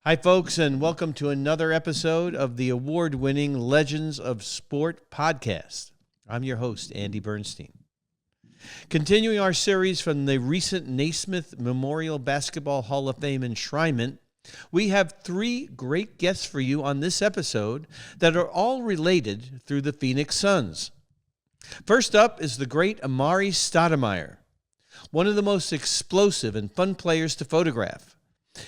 Hi, folks, and welcome to another episode of the award-winning Legends of Sport podcast. I'm your host, Andy Bernstein. Continuing our series from the recent Naismith Memorial Basketball Hall of Fame enshrinement, we have three great guests for you on this episode that are all related through the Phoenix Suns. First up is the great Amar'e Stoudemire, one of the most explosive and fun players to photograph.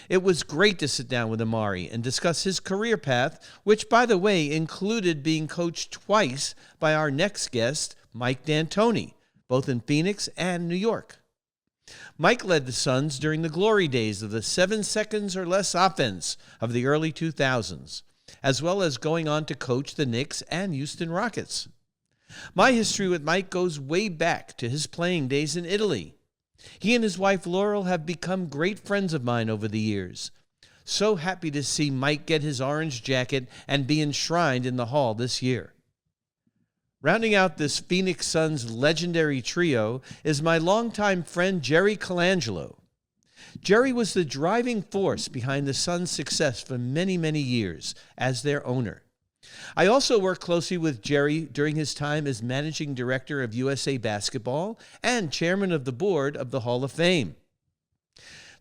It was great to sit down with Amar'e and discuss his career path, which, by the way, included being coached twice by our next guest, Mike D'Antoni, both in Phoenix and New York. Mike led the Suns during the glory days of the 7 seconds or less offense of the early 2000s, as well as going on to coach the Knicks and Houston Rockets. My history with Mike goes way back to his playing days in Italy. He and his wife Laurel have become great friends of mine over the years. So happy to see Mike get his orange jacket and be enshrined in the hall this year. Rounding out this Phoenix Suns legendary trio is my longtime friend Jerry Colangelo. Jerry was the driving force behind the Suns' success for many, many years as their owner. I also worked closely with Jerry during his time as managing director of USA Basketball and chairman of the board of the Hall of Fame.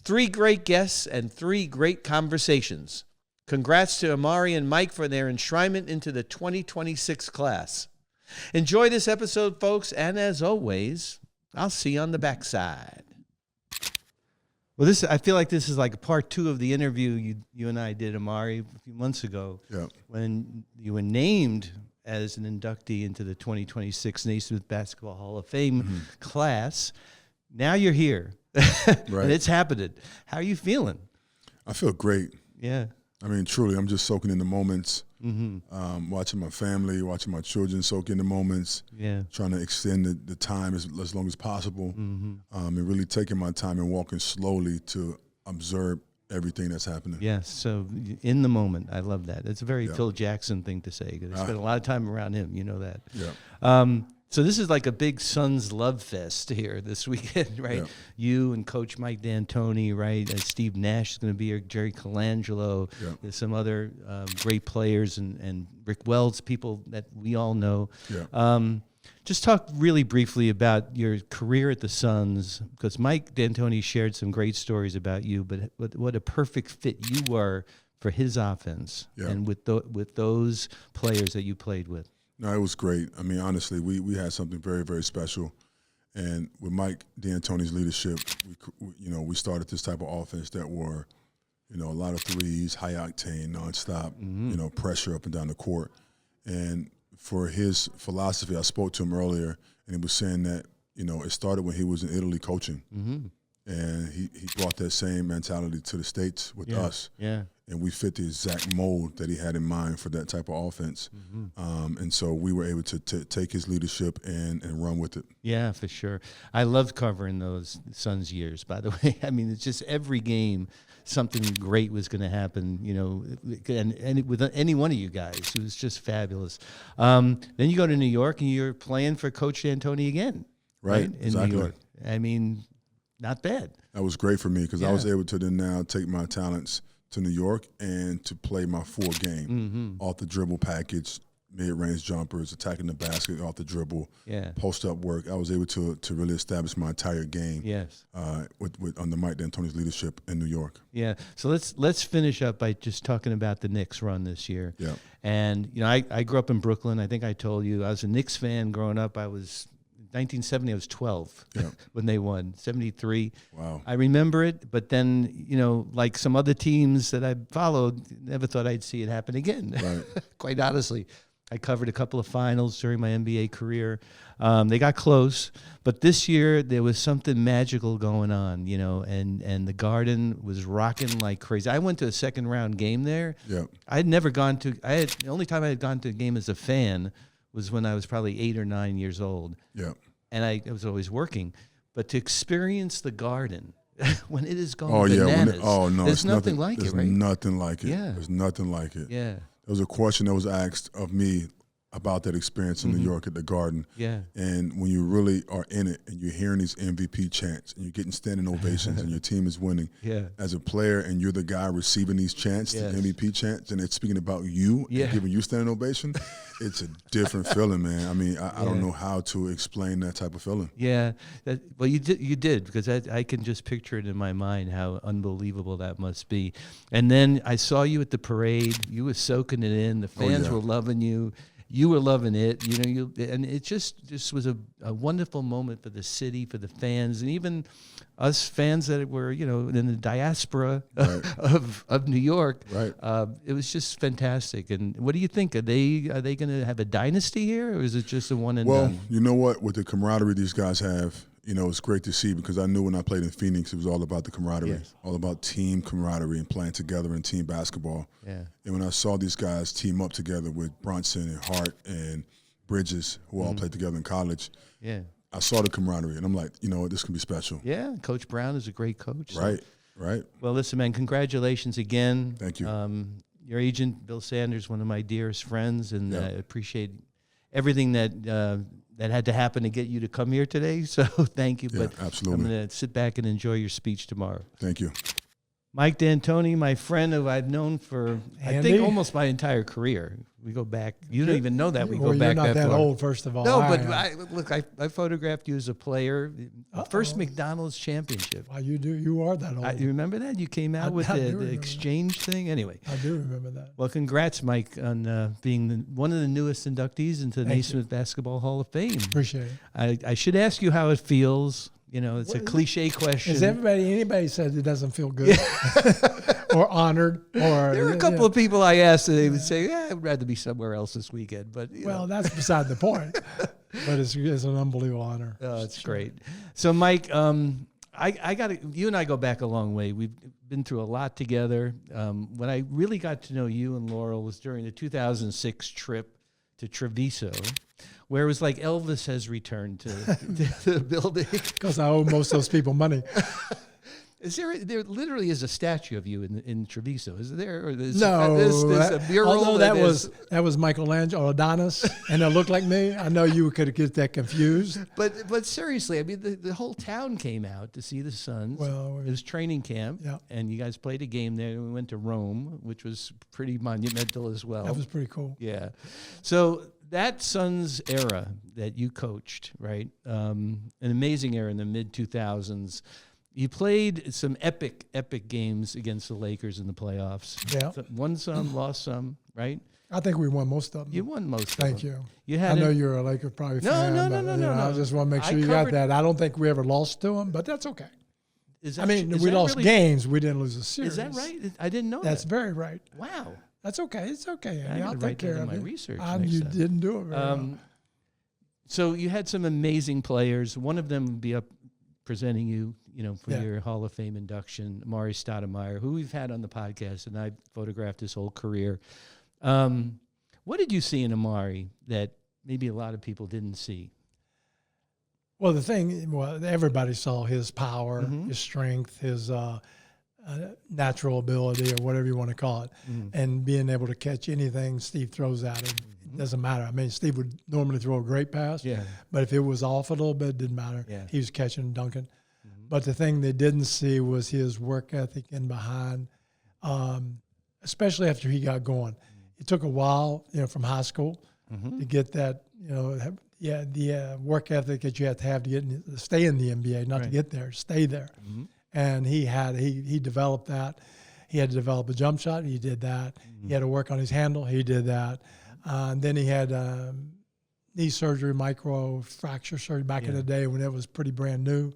Three great guests and three great conversations. Congrats to Amar'e and Mike for their enshrinement into the 2026 class. Enjoy this episode, folks, and as always, I'll see you on the backside. Well, I feel like this is like part two of the interview you and I did, Amar'e, a few months ago, when you were named as an inductee into the 2026 Naismith Basketball Hall of Fame class. Now you're here, and it's happening. How are you feeling? I feel great. Yeah. I mean, truly, I'm just soaking in the moments, watching my family, watching my children soak in the moments, trying to extend the time as long as possible, and really taking my time and walking slowly to observe everything that's happening. Yes, so in the moment. I love that. It's a very Phil Jackson thing to say. I spent a lot of time around him. You know that. Yeah. So this is like a big Suns love fest here this weekend, right? Yeah. You and Coach Mike D'Antoni, right? And Steve Nash is going to be here, Jerry Colangelo. Yeah. There's some other great players and Rick Wells, people that we all know. Yeah. Just talk really briefly about your career at the Suns, because Mike D'Antoni shared some great stories about you, but what a perfect fit you were for his offense and with those players that you played with. No, it was great. I mean, honestly, we had something very, very special. And with Mike D'Antoni's leadership, we started this type of offense that were, a lot of threes, high octane, nonstop, pressure up and down the court. And for his philosophy, I spoke to him earlier, and he was saying that, it started when he was in Italy coaching. And he brought that same mentality to the States with us. Yeah. And we fit the exact mold that he had in mind for that type of offense. And so we were able to take his leadership and run with it. Yeah, for sure. I loved covering those Suns years, by the way. I mean, it's just every game something great was going to happen, and with any one of you guys. It was just fabulous. Then you go to New York, and you're playing for Coach D'Antoni again. Right, in exactly. New York. I mean, not bad. That was great for me because I was able to then now take my talents to New York and to play my full game off the dribble package, mid-range jumpers, attacking the basket off the dribble, post-up work. I was able to really establish my entire game with under Mike D'Antoni's leadership in New York. Yeah, so let's finish up by just talking about the Knicks run this year. Yeah, and I grew up in Brooklyn. I think I told you I was a Knicks fan growing up. I was 1970, I was 12 when they won, 73. Wow. I remember it, but then, like some other teams that I followed, never thought I'd see it happen again, quite honestly. I covered a couple of finals during my NBA career. They got close, but this year there was something magical going on, and the Garden was rocking like crazy. I went to a second-round game there. Yeah. The only time I had gone to a game as a fan was when I was probably 8 or 9 years old. Yeah. And I was always working. But to experience the Garden when it is going bananas, there's nothing like it, right? There's nothing like it. Yeah. There's nothing like it. Yeah. There was a question that was asked of me about that experience in New York at the Garden. Yeah. And when you really are in it and you're hearing these MVP chants and you're getting standing ovations and your team is winning, as a player and you're the guy receiving these chants, the MVP chants, and it's speaking about you and giving you standing ovation, it's a different feeling, man. I mean, I don't know how to explain that type of feeling. Yeah. Well, you did because I can just picture it in my mind how unbelievable that must be. And then I saw you at the parade. You were soaking it in. The fans were loving you. You were loving it, and it just was a wonderful moment for the city, for the fans, and even us fans that were, in the diaspora of New York. Right. It was just fantastic. And what do you think? Are they going to have a dynasty here, or is it just a one and done? Well, you know what? With the camaraderie these guys have, it's great to see because I knew when I played in Phoenix, it was all about the camaraderie, all about team camaraderie and playing together in team basketball. Yeah. And when I saw these guys team up together with Brunson and Hart and Bridges, who all played together in college, I saw the camaraderie, and I'm like, this can be special. Yeah, Coach Brown is a great coach. Right, right. Well, listen, man, congratulations again. Thank you. Your agent, Bill Sanders, one of my dearest friends, and I appreciate everything that had to happen to get you to come here today. So thank you. But absolutely. I'm going to sit back and enjoy your speech tomorrow. Thank you. Mike D'Antoni, my friend who I've known for, I think, almost my entire career. We go back. You don't even know that we go back that far. You're not that old, first of all. No, but I photographed you as a player. First McDonald's championship. Why, you are that old. You remember that? You came out with the exchange thing? Anyway. I do remember that. Well, congrats, Mike, on being one of the newest inductees into the Naismith Basketball Hall of Fame. Appreciate it. I should ask you how it feels. It's a cliche question. Has anybody said it doesn't feel good or honored? Or there are a couple of people I asked, and they would say, I'd rather be somewhere else this weekend. But that's beside the point. But it's an unbelievable honor. Oh, it's great. So, Mike, I got you and I go back a long way. We've been through a lot together. When I really got to know you and Laurel was during the 2006 trip to Treviso, where it was like Elvis has returned to the building. Because I owe most of those people money. There literally is a statue of you in Treviso, is there? Or there's a mural. Although that was Michelangelo Adonis, and it looked like me. I know you could get that confused. But seriously, I mean, the whole town came out to see the Suns. Well, it was training camp, and you guys played a game there. And we went to Rome, which was pretty monumental as well. That was pretty cool. Yeah. So that Suns era that you coached, right? An amazing era in the mid-2000s. You played some epic games against the Lakers in the playoffs. Yeah. So won some, lost some, right? I think we won most of them. You won most of them. Thank you. I know you're a Laker probably fan. No. I just want to make sure you got that. I don't think we ever lost to them, but that's okay. We lost games. We didn't lose a series. Is that right? I didn't know that. That's very right. Wow. That's okay. It's okay. I'll take care of my research. You didn't do it very well. So you had some amazing players. One of them would be up presenting you, for your Hall of Fame induction, Amar'e Stoudemire, who we've had on the podcast, and I photographed his whole career. What did you see in Amar'e that maybe a lot of people didn't see? Well, everybody saw his power, his strength, his natural ability, or whatever you want to call it, and being able to catch anything Steve throws at him. It doesn't matter. I mean, Steve would normally throw a great pass, but if it was off a little bit, it didn't matter. Yeah. He was catching and dunking. But the thing they didn't see was his work ethic in behind, especially after he got going. It took a while, from high school to get that, the work ethic that you have to stay in the NBA, not to get there, stay there. And he developed that. He had to develop a jump shot. He did that. He had to work on his handle. He did that. And then he had knee surgery, micro fracture surgery back in the day when it was pretty brand new.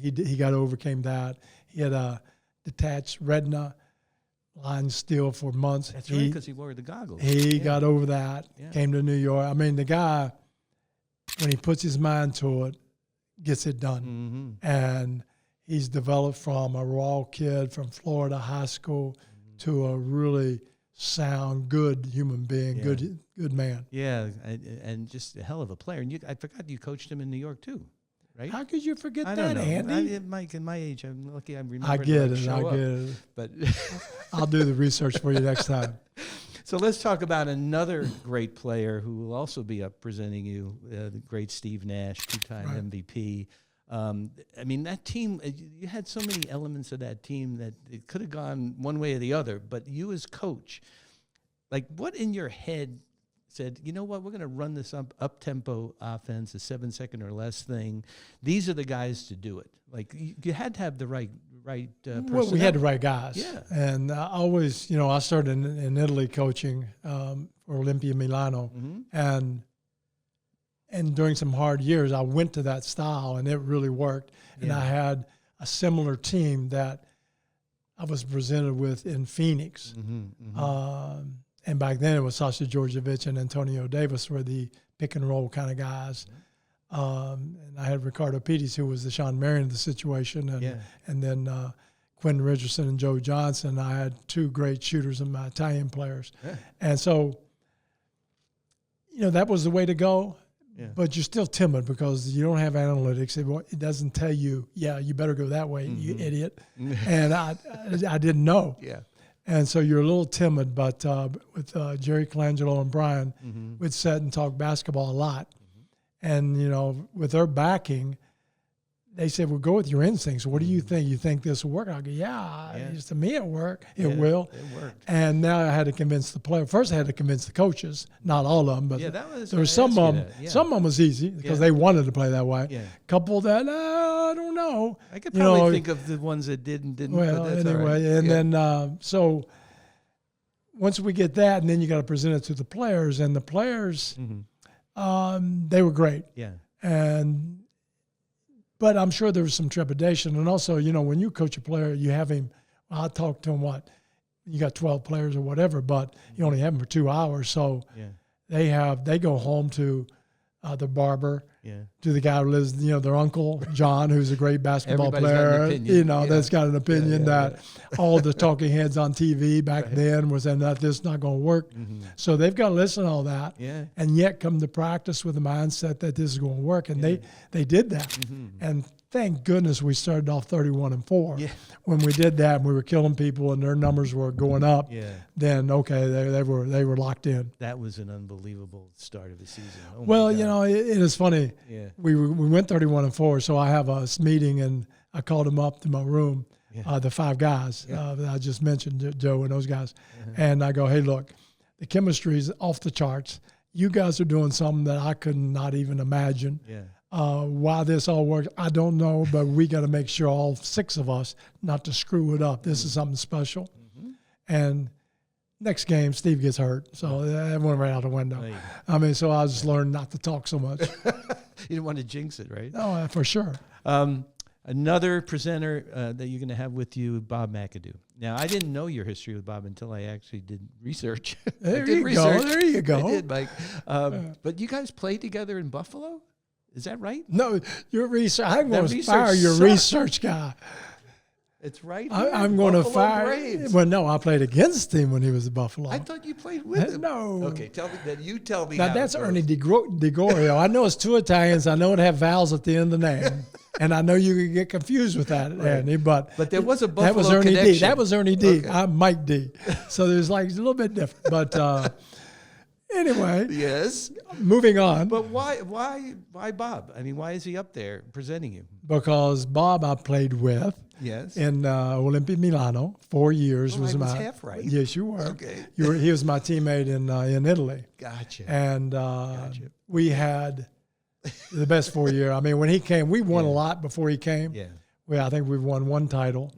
He overcame that. He had a detached retina, lying still for months. That's right, because he wore the goggles. He got over that, came to New York. I mean, the guy, when he puts his mind to it, gets it done. And he's developed from a raw kid from Florida high school to a really sound, good human being, good man. Yeah, and just a hell of a player. And I forgot you coached him in New York too, right? How could you forget that, don't know. Andy? Mike, in my age, I'm lucky I remember. I get it. But I'll do the research for you next time. So let's talk about another great player who will also be up presenting you, the great Steve Nash, two-time MVP. I mean, that team, you had so many elements of that team that it could have gone one way or the other, but you as coach, like what in your head said, you know what, we're going to run this up-tempo offense, a 7-second or less thing. These are the guys to do it. Like you had to have the right personnel. Well, we had the right guys. Yeah. And I always, I started in Italy coaching for Olimpia Milano. Mm-hmm. And during some hard years, I went to that style, and it really worked. And I had a similar team that I was presented with in Phoenix. Mm-hmm. Mm-hmm. And back then, it was Sasha Djordjevic and Antonio Davis were the pick-and-roll kind of guys. And I had Ricardo Pettis, who was the Sean Marion of the situation, and then Quentin Richardson and Joe Johnson. I had two great shooters and my Italian players. Yeah. And so, that was the way to go. Yeah. But you're still timid because you don't have analytics. It doesn't tell you, you better go that way, you idiot. And I didn't know. Yeah. And so you're a little timid. But with Jerry Colangelo and Brian, we'd sit and talk basketball a lot. And, with their backing, they said, well, go with your instincts. What do you think? You think this will work? I go, to me it worked. It will. It worked. And now I had to convince the player. First I had to convince the coaches, not all of them, but there were some of them. Yeah. Some of them was easy because they wanted to play that way. Yeah. Couple that, I don't know. I could probably think of the ones that didn't. Well, but that's anyway, all right. And then so once we get that, and then you got to present it to the players, and the players, they were great. Yeah. But I'm sure there was some trepidation. And also, when you coach a player, you have him, I talk to him, you got 12 players or whatever, but you only have them for 2 hours. So they go home to the barber, to the guy who lives, their uncle, John, who's a great basketball player, that's got an opinion that all the talking heads on TV back then were saying that this is not going to work. So they've got to listen to all that and yet come to practice with the mindset that this is going to work. And they did that. And thank goodness we started off 31-4. Yeah. When we did that and we were killing people and their numbers were going up, then they were locked in. That was an unbelievable start of the season. Oh well, it is funny. Yeah. We went 31-4, so I have a meeting and I called them up to my room, the 5 guys that I just mentioned, Joe and those guys, and I go, hey, look, the chemistry is off the charts. You guys are doing something that I could not even imagine. Yeah. Why this all works, I don't know, but we got to make sure all 6 of us not to screw it up. This is something special. And next game, Steve gets hurt, so that went right out the window. So I just learned not to talk so much. You didn't want to jinx it, right? No, for sure. Another presenter that you're going to have with you, Bob McAdoo. Now, I didn't know your history with Bob until I actually did research. There you go. I did, Mike. But you guys played together in Buffalo? Is that right? No, your research. I'm going to fire your research guy. It's right. I'm going to fire. Braves. Well, no, I played against him when he was at Buffalo. I thought you played with him. No. Okay, tell me that. You tell me. Now that's Ernie DeGorio. I know it's 2 Italians. I know it have vowels at the end of the name, and I know you could get confused with that, Ernie. But there was a Buffalo that was Ernie connection. D. That was Ernie D. Okay. I'm Mike D. So there's it's a little bit different, but. Anyway, yes. Moving on. But why Bob? I mean, why is he up there presenting you? Because Bob I played with. Yes. In Olimpia Milano, 4 years I was half right. Yes, you were. Okay. He was my teammate in Italy. Gotcha. And we had the best 4 year. I mean, when he came, we won a lot before he came. Yeah. I think we've won 1 title.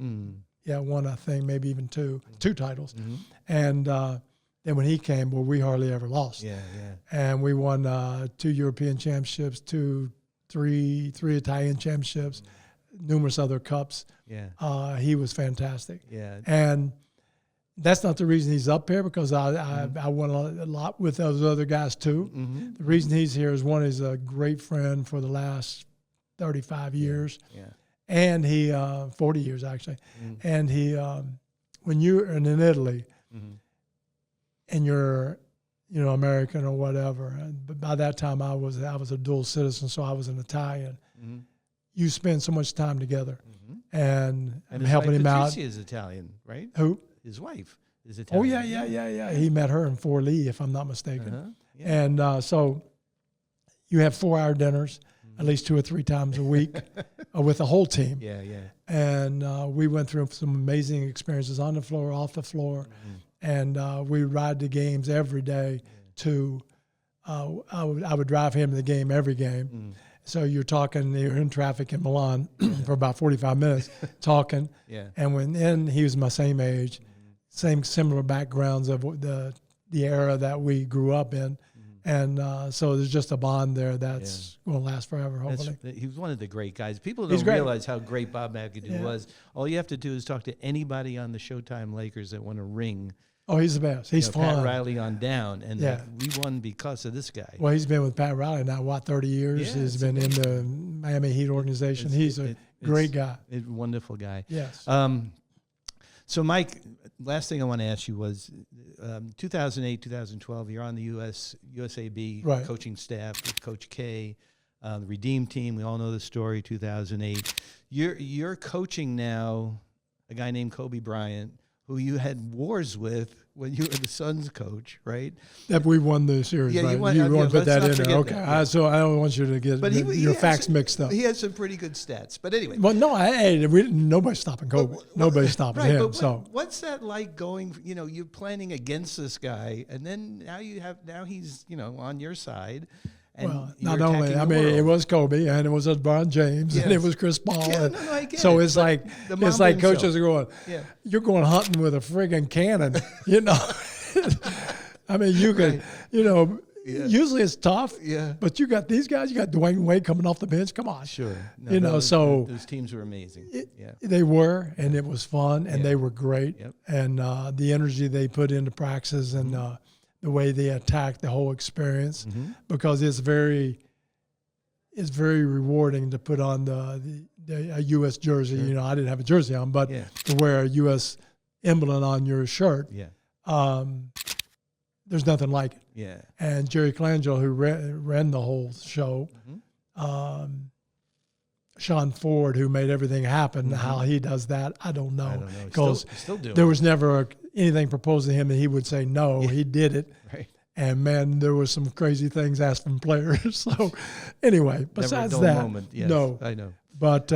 Yeah, 1 I think, maybe even 2 titles. And then when he came, we hardly ever lost. Yeah. And we won 2 European championships, 3 Italian championships, numerous other cups. Yeah. He was fantastic. Yeah. And that's not the reason he's up here, because I won a lot with those other guys too. The reason he's here is, one, he's a great friend for the last 35 years. Yeah. And he 40 years actually. And he when you're in Italy. And you're, American or whatever. But by that time, I was a dual citizen, so I was an Italian. You spend so much time together, and I'm helping him out. Patricia is Italian, right? Who? His wife is Oh, Italian. yeah. He met her in Fort Lee, if I'm not mistaken. Uh-huh. Yeah. And so you have 4-hour dinners at least 2 or 3 times a week with the whole team. Yeah. And we went through some amazing experiences on the floor, off the floor. And we ride the games every day to I would drive him to the game every game. So you're in traffic in Milan for about 45 minutes talking. Yeah. And he was my same age, similar backgrounds of the era that we grew up in. And so there's just a bond there that's going to last forever, hopefully. He was one of the great guys. People don't realize how great Bob McAdoo was. All you have to do is talk to anybody on the Showtime Lakers that want to ring. Oh, he's the best. He's fun. Pat Riley on down. And we won because of this guy. Well, he's been with Pat Riley now, 30 years? Yeah, he's been in the Miami Heat organization. He's a great guy. Wonderful guy. Yes. So, Mike, last thing I want to ask you was 2008, 2012, you're on the USAB coaching staff with Coach K, the Redeem team. We all know the story, 2008. You're coaching now a guy named Kobe Bryant, who you had wars with when you were the Suns coach, right? That we won the series, yeah, right? You want to put that in there. Okay. Yeah. So I don't want you to get your facts mixed up. He had some pretty good stats. But anyway. Well, no, nobody's stopping Kobe. Nobody's stopping him. But what's that like going, you're planning against this guy, and then now he's, on your side. And well, not only, it was Kobe, and it was LeBron James, and it was Chris Paul. Yeah, I get so it. it's like coaches are going, you're going hunting with a friggin' cannon, I mean, you can, usually it's tough, but you got these guys, you got Dwayne Wade coming off the bench. Come on. Sure. Those teams were amazing. They were, and it was fun, and they were great. Yep. And the energy they put into practices and the way they attacked the whole experience, because it's very rewarding to put on a U.S. jersey. Sure. I didn't have a jersey on, but to wear a U.S. emblem on your shirt. Yeah. There's nothing like it. Yeah. And Jerry Colangelo, who ran the whole show, Sean Ford, who made everything happen, how he does that, I don't know. Because there was never anything proposed to him that he would say no. He did it. Right. And, man, there were some crazy things asked from players. So, anyway, besides that, moment. Yes, no. I know. But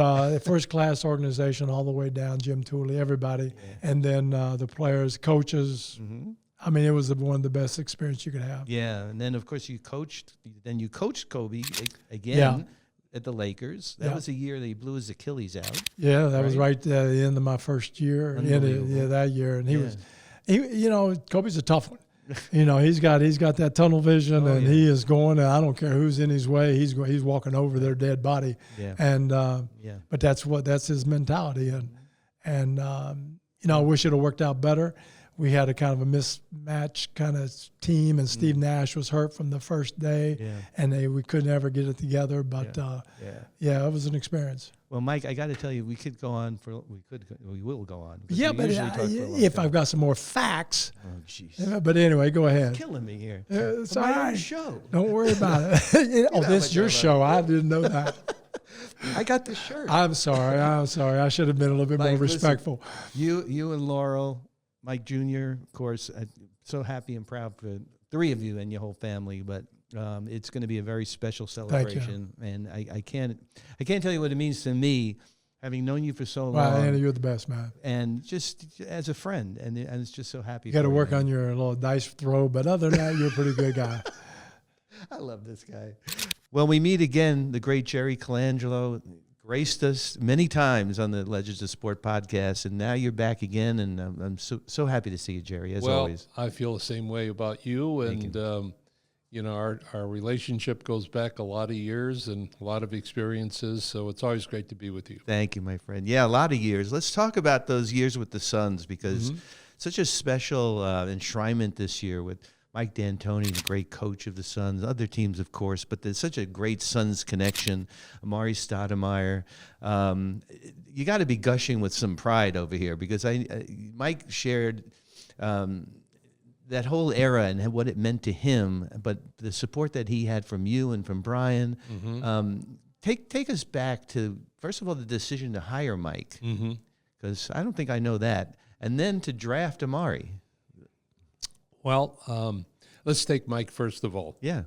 first-class organization all the way down, Jim Tooley, everybody. And then the players, coaches. I mean, it was one of the best experiences you could have. Yeah, and then, of course, you coached Kobe again at the Lakers. That was a year that he blew his Achilles out. Yeah, that was right at the end of my first year. That year. And Kobe's a tough one. He's got that tunnel vision, he is going. And I don't care who's in his way. He's walking over their dead body. Yeah. And but that's his mentality. And I wish it had worked out better. We had a kind of a mismatch kind of team, and Steve Nash was hurt from the first day, and we couldn't ever get it together. But it was an experience. Well, Mike, I got to tell you, we will go on. Yeah, but if I've got some more facts. Oh, jeez. But anyway, go ahead. You're killing me here. It's my own show. Don't worry about it. This is your show. I didn't know that. I got the shirt. I'm sorry. I should have been a little bit more respectful. Listen, you and Laurel, Mike Jr., of course, I'm so happy and proud for 3 of you and your whole family, but it's going to be a very special celebration. And I can't tell you what it means to me, having known you for so long. Wow, Andy, you're the best, man. And just as a friend, and it's just so happy. You got to work on your little dice throw, but other than that, you're a pretty good guy. I love this guy. Well, we meet again, the great Jerry Colangelo graced us many times on the Legends of Sport podcast, and now you're back again, and I'm so happy to see you, Jerry, as always. Well, I feel the same way about you, and our relationship goes back a lot of years and a lot of experiences, so it's always great to be with you. Thank you, my friend. Yeah, a lot of years. Let's talk about those years with the Suns, because such a special enshrinement this year with Mike D'Antoni, the great coach of the Suns, other teams, of course, but there's such a great Suns connection. Amar'e Stoudemire. You got to be gushing with some pride over here, because Mike shared that whole era and what it meant to him, but the support that he had from you and from Brian. Take us back to, first of all, the decision to hire Mike, because I don't think I know that, and then to draft Amar'e. Well, let's take Mike first of all. Yeah.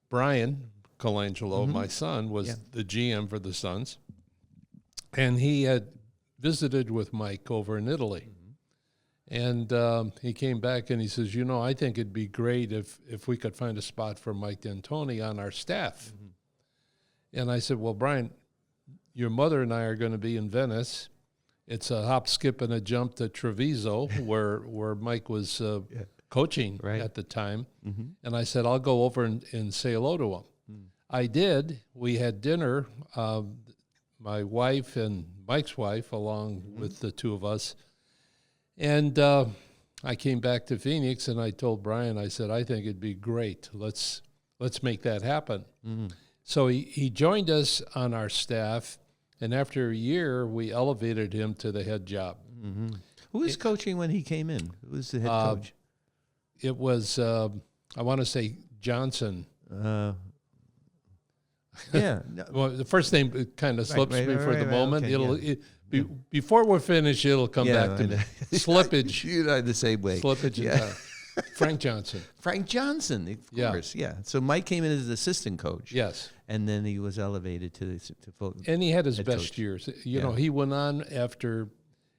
Brian Colangelo, my son, was the GM for the Suns, and he had visited with Mike over in Italy. And he came back and he says, I think it'd be great if we could find a spot for Mike D'Antoni on our staff. And I said, well, Brian, your mother and I are going to be in Venice. It's a hop, skip, and a jump to Treviso, where Mike was coaching at the time. And I said, I'll go over and say hello to him. I did. We had dinner, my wife and Mike's wife, along with the two of us. And I came back to Phoenix, and I told Brian, I said, I think it'd be great. Let's make that happen. So he joined us on our staff, and after a year, we elevated him to the head job. Who was coaching when he came in? Who was the head coach? It was, I want to say Johnson. Yeah. Well, the first name kind of slips me for the moment. Okay, before we're finished, it'll come back to me. Slippage. You know, the same way. Slippage. Frank Johnson. Frank Johnson, of course. Yeah. So Mike came in as assistant coach. Yes. And then he was elevated to full. And he had his best coach. years. He went on after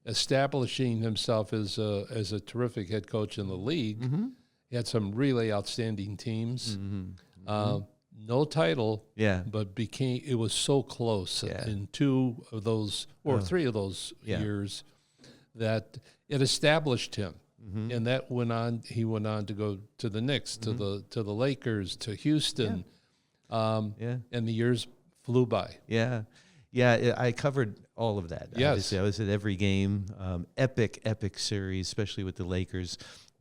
establishing himself as a terrific head coach in the league. He had some really outstanding teams. No title, but it was so close in 2 of those or 3 of those years that it established him. And that went on. He went on to go to the Knicks, to the Lakers, to Houston, and the years flew by. Yeah, I covered all of that. Yes, obviously. I was at every game. Epic series, especially with the Lakers.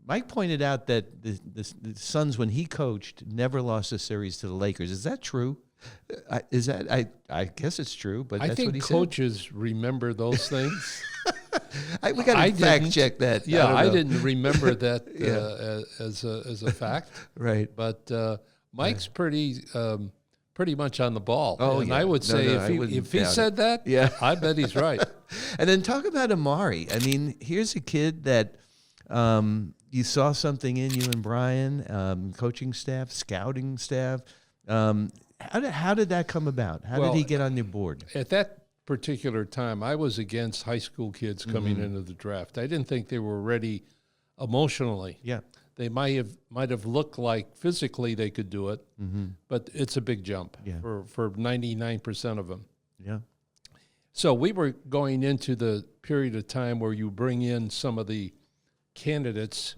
Mike pointed out that the Suns, when he coached, never lost a series to the Lakers. Is that true? I guess it's true, but I that's think what he coaches remember those things. We got to fact check that. Yeah, I didn't remember that as a fact. Right, but Mike's pretty much on the ball. Oh, and yeah. I would say if he said that, I bet he's right. And then talk about Amar'e. I mean, here's a kid that you saw something in you and Brian, coaching staff, scouting staff. How did that come about? How did he get on your board? At that particular time, I was against high school kids coming into the draft. I didn't think they were ready emotionally. Yeah. They might have looked like physically they could do it, but it's a big jump for 99% of them. Yeah. So we were going into the period of time where you bring in some of the candidates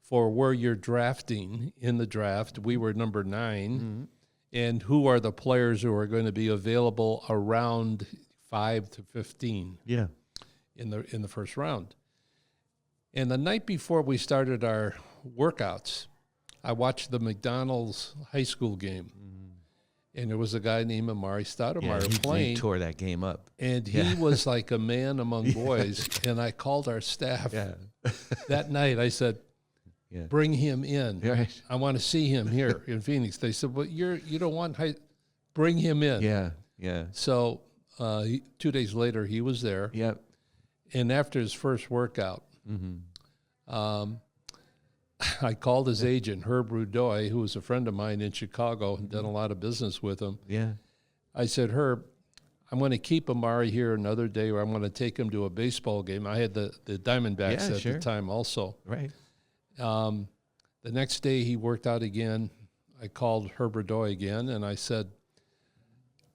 for where you're drafting in the draft. We were number 9, and who are the players who are going to be available around 5 to 15? Yeah, in the first round. And the night before we started our workouts, I watched the McDonald's high school game. And there was a guy named Amar'e Stoudemire playing. He tore that game up. And he was like a man among boys. And I called our staff that night. I said, bring him in. Right. I want to see him here in Phoenix. They said, well, you don't want bring him in. Yeah. So 2 days later, he was there. Yep. And after his first workout, I called his agent, Herb Rudoy, who was a friend of mine in Chicago and done a lot of business with him. Yeah. I said, Herb, I'm going to keep Amar'e here another day, or I'm going to take him to a baseball game. I had the Diamondbacks at the time also. Right. The next day he worked out again. I called Herb Rudoy again, and I said,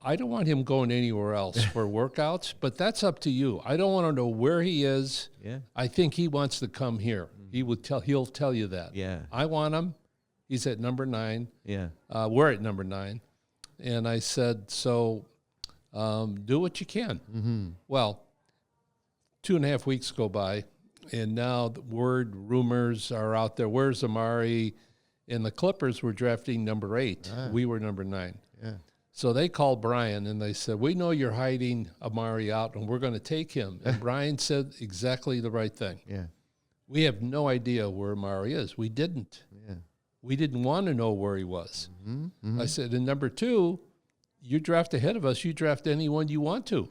I don't want him going anywhere else for workouts, but that's up to you. I don't want to know where he is. Yeah. I think he wants to come here. He'll tell you that. Yeah. I want him. He's at number 9. Yeah. We're at number 9. And I said, so do what you can. Well, 2.5 weeks go by, and now the rumors are out there. Where's Amar'e? And the Clippers were drafting number 8. We were number 9. Yeah. So they called Brian, and they said, we know you're hiding Amar'e out, and we're going to take him. And Brian said exactly the right thing. Yeah. We have no idea where Amar'e is. We didn't. Yeah. We didn't want to know where he was. I said, and number 2, you draft ahead of us. You draft anyone you want to.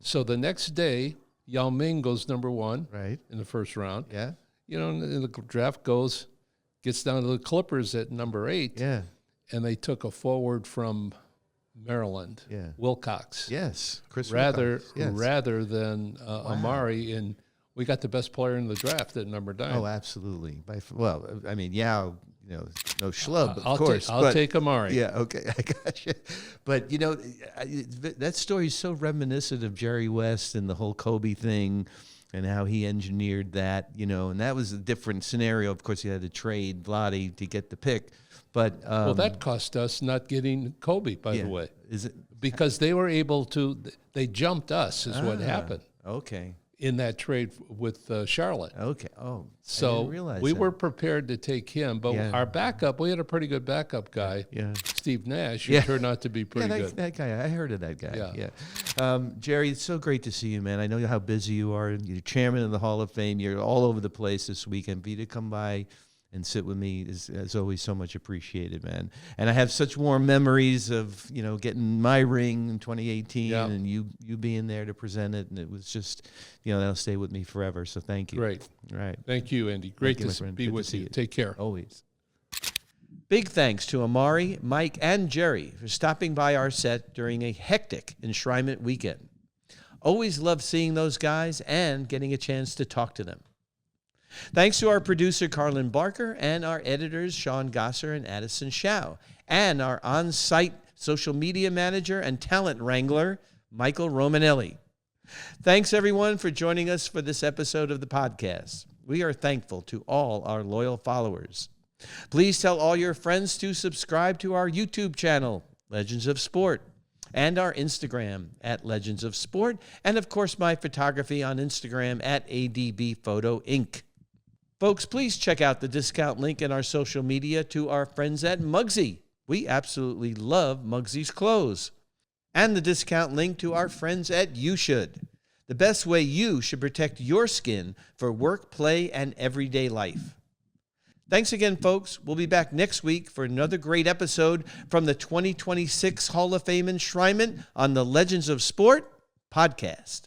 So the next day, Yao Ming goes number 1 Right. in the first round. Yeah. the draft gets down to the Clippers at number 8. Yeah. And they took a forward from Maryland, Wilcox. Yes, Chris rather Wilcox. Yes. rather than Amar'e, and we got the best player in the draft at number 9. Oh, absolutely. No schlub, of I'll course. I'll take Amar'e. Yeah, okay, I got you. But that story is so reminiscent of Jerry West and the whole Kobe thing, and how he engineered that. And that was a different scenario. Of course, he had to trade Vlade to get the pick. But well, that cost us not getting Kobe, by the way. Is it because they were able to? They jumped us, is what happened. Okay. In that trade with Charlotte. Okay. Oh, so I didn't realize we that. were prepared to take him, but our backup, we had a pretty good backup guy, Steve Nash, who turned out to be pretty good. That guy, I heard of that guy. Yeah. Jerry, it's so great to see you, man. I know how busy you are. You're chairman of the Hall of Fame. You're all over the place this weekend. For you to come by and sit with me is always so much appreciated, man. And I have such warm memories of getting my ring in 2018 and you being there to present it, and it was just that'll stay with me forever. So thank you. Great. All right. Thank you, Andy. Great to be Good with to see you. Take care. Always. Big thanks to Amar'e, Mike, and Jerry for stopping by our set during a hectic enshrinement weekend. Always love seeing those guys and getting a chance to talk to them. Thanks to our producer, Carlin Barker, and our editors, Sean Gosser and Addison Shao, and our on-site social media manager and talent wrangler, Michael Romanelli. Thanks, everyone, for joining us for this episode of the podcast. We are thankful to all our loyal followers. Please tell all your friends to subscribe to our YouTube channel, Legends of Sport, and our Instagram at Legends of Sport, and, of course, my photography on Instagram at ADB Photo Inc. Folks, please check out the discount link in our social media to our friends at Muggsy. We absolutely love Muggsy's clothes. And the discount link to our friends at You Should, the best way you should protect your skin for work, play, and everyday life. Thanks again, folks. We'll be back next week for another great episode from the 2026 Hall of Fame enshrinement on the Legends of Sport podcast.